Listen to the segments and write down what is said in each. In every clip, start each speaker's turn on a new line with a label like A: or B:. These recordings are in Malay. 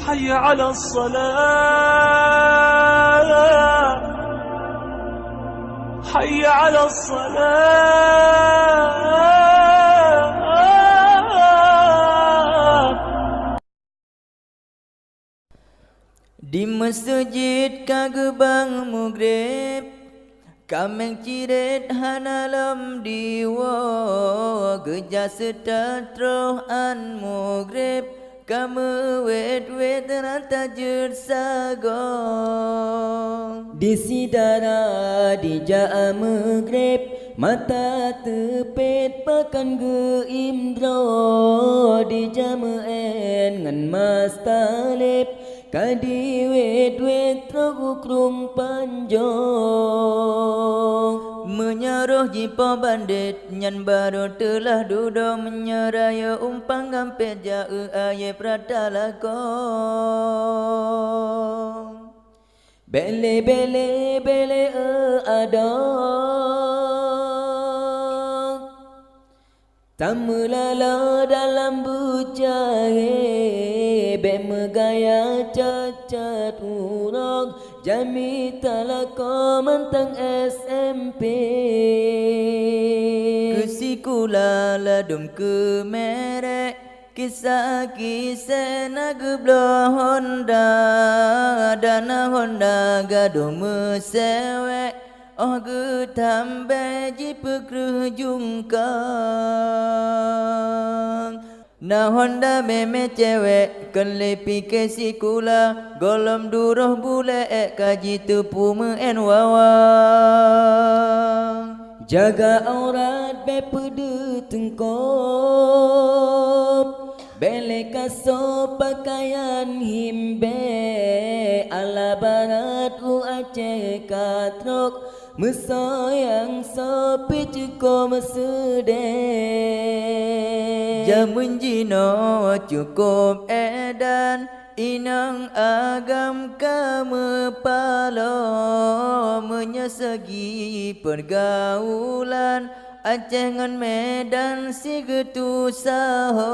A: حي على الصلاة حي على الصلاة.
B: Di masjid kagebang mugrib kameng ciret hanalam diwa geja sedatroh an mugrib kamu wet ranta jersagong. Di sidara di jaa mugrib mata tepet pakan geimdro di jameen ngan mas talib kadi wet trogukrung panjong. Menyaruh jipa bandit nyan baru telah duduk menyeraya umpang gampet jauh aye pradalakong. Bele ada tamulala dalam bujahe be megaya cacat urang jami talaka mantang SMP. Kesikula ladum ke merek kisah nageblah Honda dana Honda gaduh mesewek oh getambe jipekruh jungkang. Na Honda meme cewek kan lepi kesikula golom duroh bule kaji tepu meen wawang. Jaga aurat be pede tengkop bele kaso pakaian himbe ala barat u Aceh katrok mesayang sapi cukup mesede. Jamun jino cukup edan inang agam kamu palo menyesagi pergaulan Aceh ngan Medan si getu sahong.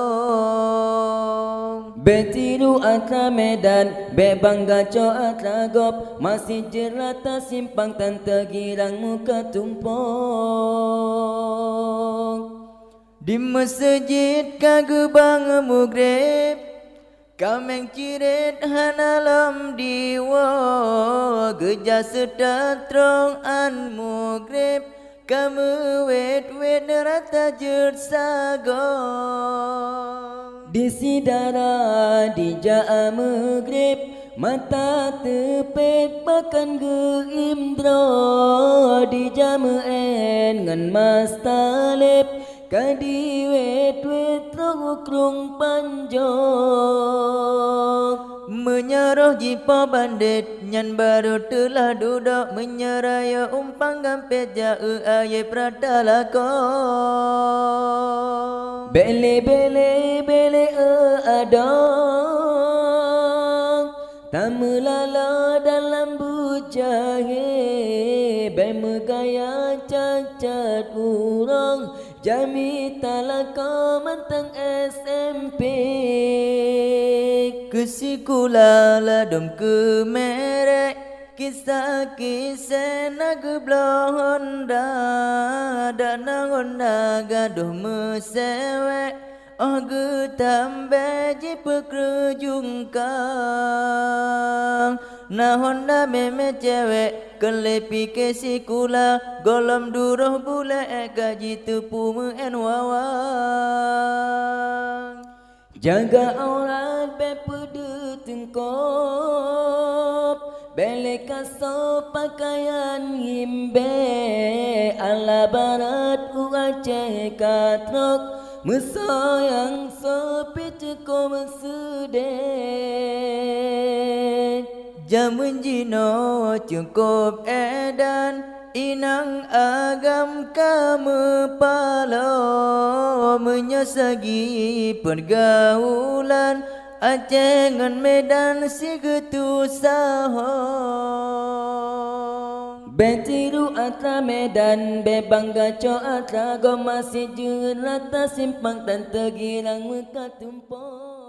B: Betiru atra Medan be bangga co atra gop masih jerata simpang tante girang muka tumpong. Di masjid kagebang mugrib kameng ciret hanalam diwa geja sedatrong an mugrib kamu wet rata jersagong. Di sidara di jaa mugrib mata tepet makan geimdro di jameen ngan mas talib kadi wet trogukrung panjong. Menyaruh jipa bandit nyan baru telah duduk menyeraya umpang gampet jauh aye pradalakong. Bele ada tamulala dalam bujahe be megaya cacat urang jami talaka mantang SMP. Kesikula ladum ke merek kisah nageblah Honda dana Honda gaduh mesewek oh getambe jipekruh jungkang. Na Honda meme cewek kelepi kesikula golom duroh bule gaji tepu meen wawang. Jaga aurat be pede tengkop bele kaso pakaian himbe ala barat u Aceh katrok mesayang sapi cukup mesede. Jamun jino cukup edan inang agam kamu palo menyesagi pergaulan Aceh ngan Medan si getu sahong. Betiru atra Medan be bangga co atra go masih jerata simpang tante girang muka tumpong.